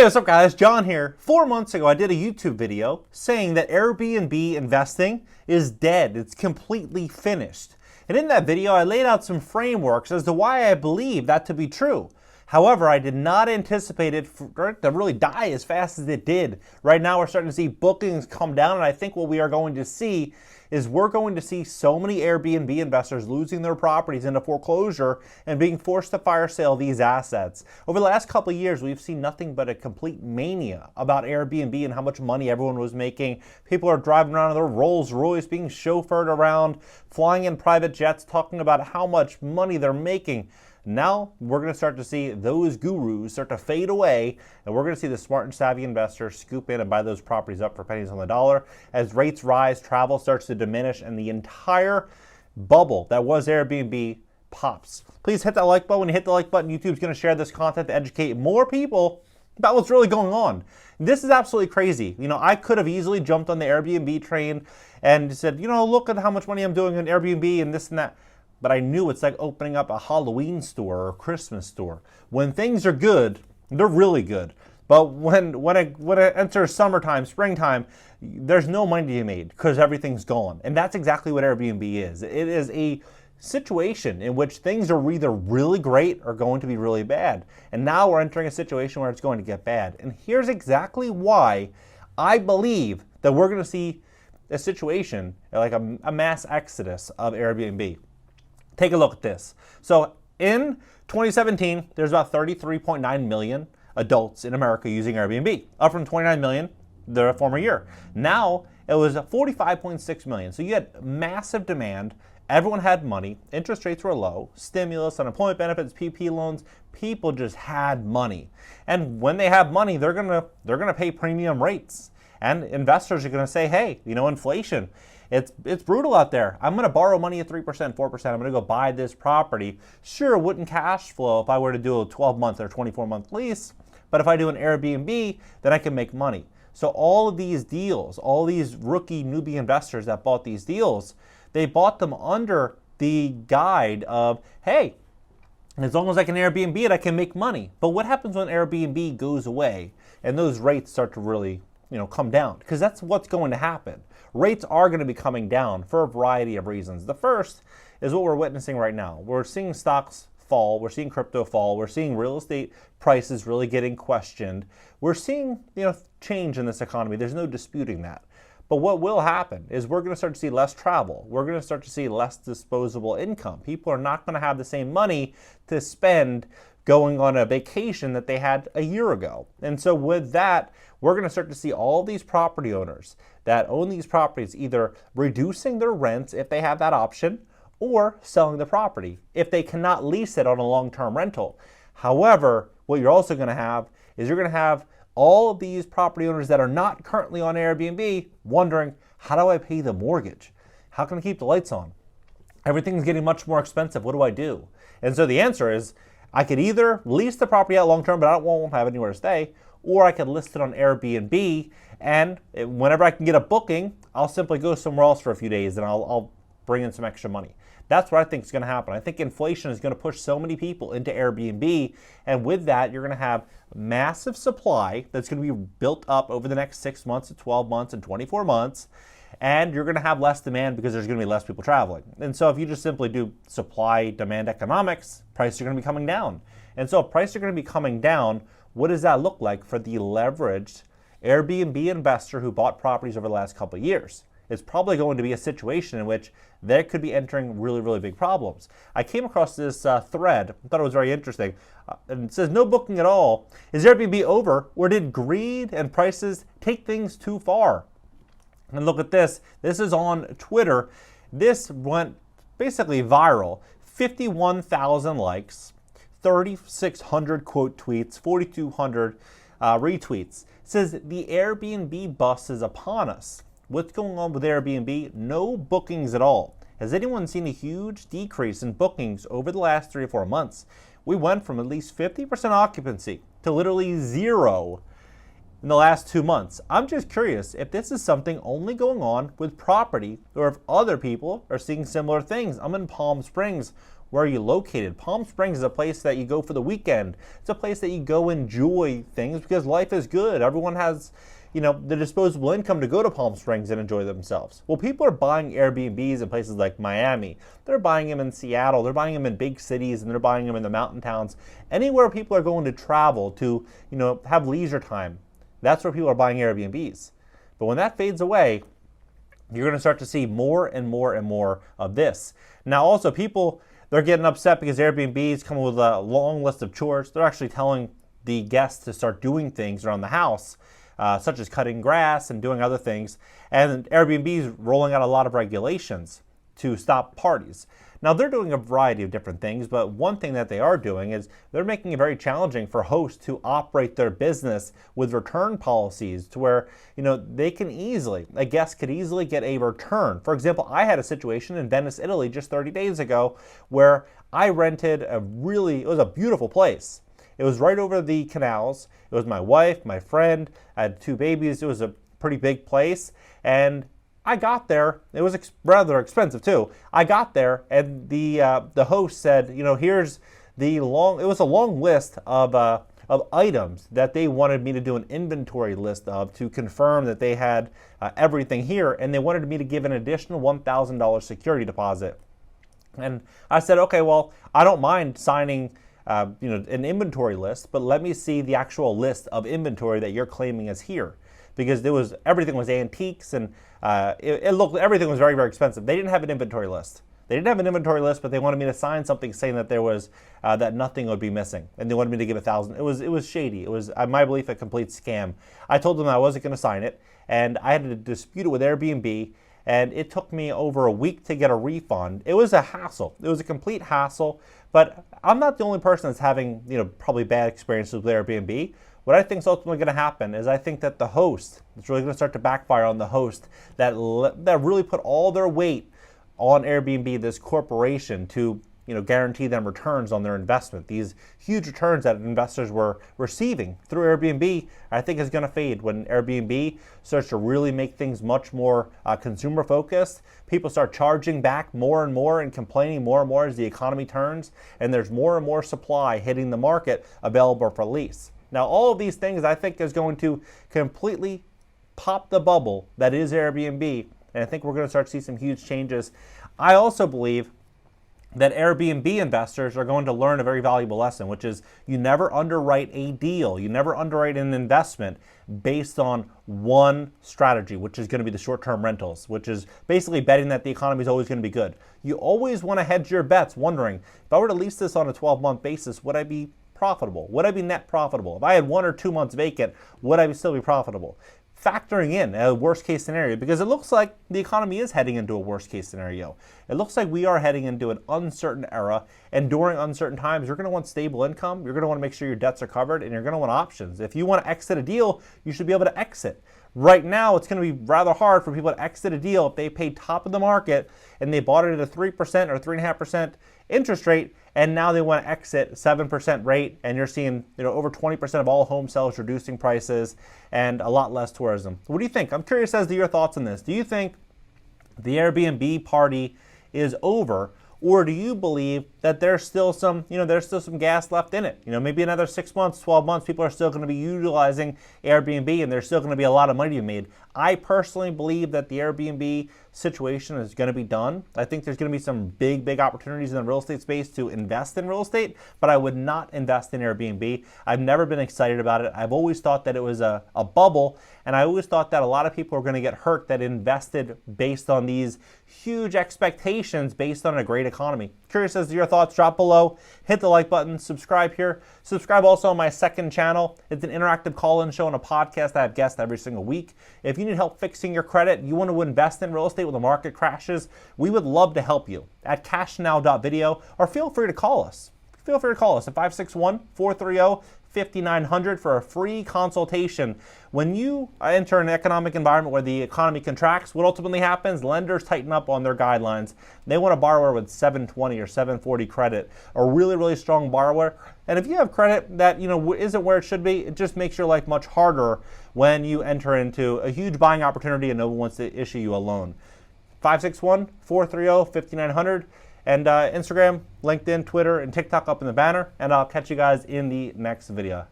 Hey, what's up guys? John here. 4 months ago, I did a YouTube video saying that Airbnb investing is dead. It's completely finished. And in that video, I laid out some frameworks as to why I believe that to be true. However, I did not anticipate it to really die as fast as it did. Right now, we're starting to see bookings come down, and I think what we are going to see is we're going to see so many Airbnb investors losing their properties into foreclosure and being forced to fire sale these assets. Over the last couple of years, we've seen nothing but a complete mania about Airbnb and how much money everyone was making. People are driving around in their Rolls Royce, being chauffeured around, flying in private jets, talking about how much money they're making. Now we're going to start to see those gurus start to fade away, and we're going to see the smart and savvy investors scoop in and buy those properties up for pennies on the dollar. As rates rise, travel starts to diminish, and the entire bubble that was Airbnb pops. Please hit that like button. When you hit the like button, YouTube's going to share this content to educate more people about what's really going on. This is absolutely crazy. You know, I could have easily jumped on the Airbnb train and said, you know, look at how much money I'm doing on Airbnb and this and that. But I knew it's like opening up a Halloween store or a Christmas store. When things are good, they're really good. But when it enters summertime, springtime, there's no money to be made because everything's gone. And that's exactly what Airbnb is. It is a situation in which things are either really great or going to be really bad. And now we're entering a situation where it's going to get bad. And here's exactly why I believe that we're going to see a situation like a mass exodus of Airbnb. Take a look at this. So in 2017, there's about 33.9 million adults in America using Airbnb, up from 29 million the former year. Now it was 45.6 million. So you had massive demand. Everyone had money. Interest rates were low. Stimulus, unemployment benefits, PPP loans. People just had money. And when they have money, they're gonna pay premium rates. And investors are gonna say, hey, you know, inflation. It's brutal out there. I'm going to borrow money at 3%, 4%. I'm going to go buy this property. Sure, it wouldn't cash flow if I were to do a 12-month or 24-month lease, but if I do an Airbnb, then I can make money. So all of these deals, all these rookie newbie investors that bought these deals, they bought them under the guide of, hey, as long as I can Airbnb it, I can make money. But what happens when Airbnb goes away and those rates start to really, come down? Because that's what's going to happen. Rates are going to be coming down for a variety of reasons. The first is what we're witnessing right now. We're seeing stocks fall. We're seeing crypto fall. We're seeing real estate prices really getting questioned. We're seeing, change in this economy. There's no disputing that. But what will happen is we're going to start to see less travel. We're going to start to see less disposable income. People are not going to have the same money to spend going on a vacation that they had a year ago. And so with that, we're going to start to see all these property owners that own these properties either reducing their rents if they have that option or selling the property if they cannot lease it on a long-term rental. However, what you're also going to have is you're going to have all of these property owners that are not currently on Airbnb wondering, how do I pay the mortgage? How can I keep the lights on? Everything's getting much more expensive. What do I do? And so the answer is I could either lease the property out long-term, but I won't have anywhere to stay, or I could list it on Airbnb, and whenever I can get a booking, I'll simply go somewhere else for a few days and I'll bring in some extra money. That's what I think is going to happen. I think inflation is going to push so many people into Airbnb, and with that, you're going to have massive supply that's going to be built up over the next 6 months to 12 months and 24 months, and you're going to have less demand because there's going to be less people traveling. And so if you just simply do supply-demand economics, prices are going to be coming down. And so if prices are going to be coming down, what does that look like for the leveraged Airbnb investor who bought properties over the last couple of years? It's probably going to be a situation in which they could be entering really, really big problems. I came across this thread. I thought it was very interesting. And it says, no booking at all. Is Airbnb over, or did greed and prices take things too far? And look at this. This is on Twitter. This went basically viral. 51,000 likes, 3,600 quote tweets, 4,200 retweets. It says, the Airbnb bus is upon us. What's going on with Airbnb? No bookings at all. Has anyone seen a huge decrease in bookings over the last 3 or 4 months? We went from at least 50% occupancy to literally zero in the last 2 months. I'm just curious if this is something only going on with property or if other people are seeing similar things. I'm in Palm Springs. Where are you located? Palm Springs is a place that you go for the weekend. It's a place that you go enjoy things because life is good. Everyone has, the disposable income to go to Palm Springs and enjoy themselves. Well, people are buying Airbnbs in places like Miami. They're buying them in Seattle. They're buying them in big cities, and they're buying them in the mountain towns. Anywhere people are going to travel to, have leisure time, that's where people are buying Airbnbs. But when that fades away, you're going to start to see more and more and more of this. Now, also, people, they're getting upset because Airbnbs come with a long list of chores. They're actually telling the guests to start doing things around the house, such as cutting grass and doing other things. And Airbnb is rolling out a lot of regulations to stop parties. Now, they're doing a variety of different things, but one thing that they are doing is they're making it very challenging for hosts to operate their business with return policies to where, a guest could easily get a return. For example, I had a situation in Venice, Italy just 30 days ago where I rented it was a beautiful place. It was right over the canals. It was my wife, my friend, I had 2 babies. It was a pretty big place, and I got there. It was rather expensive too. I got there, and the host said, here's it was a long list of items that they wanted me to do an inventory list of to confirm that they had everything here, and they wanted me to give an additional $1,000 security deposit. And I said, okay, well, I don't mind signing an inventory list, but let me see the actual list of inventory that you're claiming is here. Because everything was antiques, and everything was very, very expensive. They didn't have an inventory list. But they wanted me to sign something saying that there was that nothing would be missing, and they wanted me to give $1,000. It was shady. It was, my belief, a complete scam. I told them I wasn't going to sign it, and I had to dispute it with Airbnb, and it took me over a week to get a refund. It was a hassle. It was a complete hassle. But I'm not the only person that's having probably bad experiences with Airbnb. What I think is ultimately going to happen is I think that the host, it's really going to start to backfire on the host that really put all their weight on Airbnb, this corporation, to guarantee them returns on their investment. These huge returns that investors were receiving through Airbnb, I think is going to fade when Airbnb starts to really make things much more consumer focused. People start charging back more and more and complaining more and more as the economy turns, and there's more and more supply hitting the market available for lease. Now, all of these things I think is going to completely pop the bubble that is Airbnb, and I think we're going to start to see some huge changes. I also believe that Airbnb investors are going to learn a very valuable lesson, which is you never underwrite a deal, you never underwrite an investment based on one strategy, which is going to be the short-term rentals, which is basically betting that the economy is always going to be good. You always want to hedge your bets, wondering, if I were to lease this on a 12-month basis, would I be profitable? Would I be net profitable? If I had 1 or 2 months vacant, would I still be profitable? Factoring in a worst case scenario, because it looks like the economy is heading into a worst case scenario. It looks like we are heading into an uncertain era, and during uncertain times, you're going to want stable income, you're going to want to make sure your debts are covered, and you're going to want options. If you want to exit a deal, you should be able to exit. Right now, it's going to be rather hard for people to exit a deal if they paid top of the market and they bought it at a 3% or 3.5% interest rate, and now they want to exit 7% rate, and you're seeing over 20% of all home sales reducing prices and a lot less tourism. What do you think? I'm curious as to your thoughts on this. Do you think the Airbnb party is over, or do you believe that there's still some gas left in it? Maybe another 6 months, 12 months, people are still going to be utilizing Airbnb, and there's still going to be a lot of money to be made. I personally believe that the Airbnb situation is going to be done. I think there's going to be some big opportunities in the real estate space to invest in real estate, but I would not invest in Airbnb. I've never been excited about it. I've always thought that it was a bubble, and I always thought that a lot of people are going to get hurt that invested based on these huge expectations based on a great economy. Curious as to your thoughts. Drop below, hit the like button, subscribe here. Subscribe also on my second channel. It's an interactive call-in show and a podcast. I have guests every single week. If you need help fixing your credit, you want to invest in real estate when the market crashes, we would love to help you at CashNow.Video, or feel free to call us. Feel free to call us at 561-430-5900 for a free consultation. When you enter an economic environment where the economy contracts, what ultimately happens? Lenders tighten up on their guidelines. They want a borrower with 720 or 740 credit, a really strong borrower. And if you have credit that isn't where it should be, it just makes your life much harder when you enter into a huge buying opportunity and no one wants to issue you a loan. 561-430-5900. And Instagram, LinkedIn, Twitter, and TikTok up in the banner. And I'll catch you guys in the next video.